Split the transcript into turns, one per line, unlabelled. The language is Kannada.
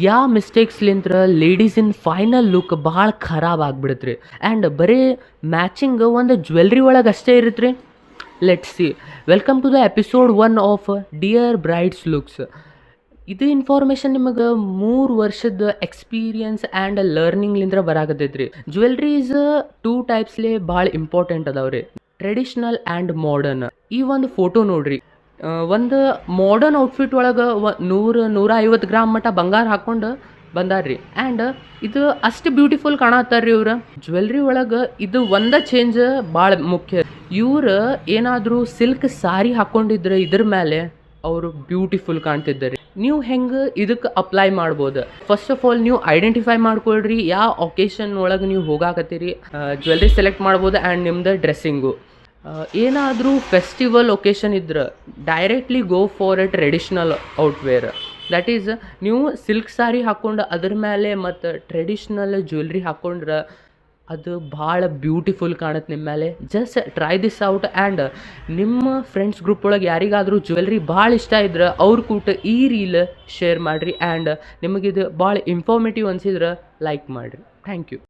ಯಾವ ಮಿಸ್ಟೇಕ್ಸ್ಲಿಂತ್ರ ಲೇಡೀಸಿನ ಫೈನಲ್ ಲುಕ್ ಭಾಳ ಖರಾಬ್ ಆಗ್ಬಿಡತ್ರಿ. ಆ್ಯಂಡ್ ಬರೀ ಮ್ಯಾಚಿಂಗ್ ಒಂದು ಜ್ಯುವೆಲ್ರಿ ಒಳಗೆ ಅಷ್ಟೇ ಇರುತ್ತೆ. Let's see. Welcome to the episode 1 of dear brides looks. ಇದು ಇನ್ಫಾರ್ಮೇಷನ್ ನಿಮಗೆ 3 ವರ್ಷದ ಎಕ್ಸ್ಪೀರಿಯನ್ಸ್ ಆ್ಯಂಡ್ ಲರ್ನಿಂಗ್ಲಿಂದ ಬರಾಕತ್ತೈತ್ರಿ. ಜ್ಯುವೆಲ್ರೀಸ್ 2 ಟೈಪ್ಸ್ಲೇ ಭಾಳ ಇಂಪಾರ್ಟೆಂಟ್ ಅದಾವ್ರಿ, ಟ್ರೆಡಿಷ್ನಲ್ ಆ್ಯಂಡ್ ಮಾಡರ್ನ್. ಈ ಒಂದು ಫೋಟೋ ನೋಡ್ರಿ, ಒಂದು ಮಾಡರ್ನ್ ಔಟ್ಫಿಟ್ ಒಳಗೆ 100-150 ಗ್ರಾಮ್ ಮಟ್ಟ ಬಂಗಾರ ಹಾಕ್ಕೊಂಡು ಬಂದಾರ್ರಿ. ಆ್ಯಂಡ್ ಇದು ಅಷ್ಟು ಬ್ಯೂಟಿಫುಲ್ ಕಾಣತ್ತಾರ್ರಿ ಇವ್ರು. ಜ್ಯುವೆಲ್ರಿ ಒಳಗೆ ಇದು ಒಂದೇ ಚೇಂಜ್ ಭಾಳ ಮುಖ್ಯ. ಇವ್ರು ಏನಾದರೂ ಸಿಲ್ಕ್ ಸಾರಿ ಹಾಕ್ಕೊಂಡಿದ್ರೆ ಇದ್ರ ಮೇಲೆ ಅವರು ಬ್ಯೂಟಿಫುಲ್ ಕಾಣ್ತಿದ್ದಾರೆ. ನೀವು ಹೆಂಗೆ ಇದಕ್ಕೆ ಅಪ್ಲೈ ಮಾಡ್ಬೋದು? ಫಸ್ಟ್ ಆಫ್ ಆಲ್ ನೀವು ಐಡೆಂಟಿಫೈ ಮಾಡ್ಕೊಳ್ರಿ ಯಾವ ಒಕೇಶನ್ ಒಳಗೆ ನೀವು ಹೋಗಾಕತ್ತೀರಿ. ಜ್ಯುವೆಲ್ರಿ ಸೆಲೆಕ್ಟ್ ಮಾಡ್ಬೋದು. ಆ್ಯಂಡ್ ನಿಮ್ದು ಡ್ರೆಸ್ಸಿಂಗು ಏನಾದರೂ ಫೆಸ್ಟಿವಲ್ ಒಕೇಶನ್ ಇದ್ರೆ directly go for a traditional outwear. That is, ನೀವು ಸಿಲ್ಕ್ ಸಾರಿ ಹಾಕ್ಕೊಂಡು ಅದ್ರ ಮೇಲೆ ಮತ್ತು ಟ್ರೆಡಿಷ್ನಲ್ ಜ್ಯುವೆಲ್ರಿ ಹಾಕ್ಕೊಂಡ್ರೆ ಅದು ಭಾಳ ಬ್ಯೂಟಿಫುಲ್ ಕಾಣುತ್ತೆ ನಿಮ್ಮ ಮೇಲೆ. Just try this out. And ನಿಮ್ಮ ಫ್ರೆಂಡ್ಸ್ ಗ್ರೂಪ್ ಒಳಗೆ ಯಾರಿಗಾದರೂ ಜ್ಯುವೆಲ್ರಿ ಭಾಳ ಇಷ್ಟ ಇದ್ರೆ ಅವ್ರ ಕೂಟ ಈ ರೀಲ್ ಶೇರ್ ಮಾಡಿರಿ. ಆ್ಯಂಡ್ ನಿಮಗಿದು ಭಾಳ ಇನ್ಫಾರ್ಮೇಟಿವ್ ಅನಿಸಿದ್ರೆ ಲೈಕ್ ಮಾಡಿರಿ. Thank you.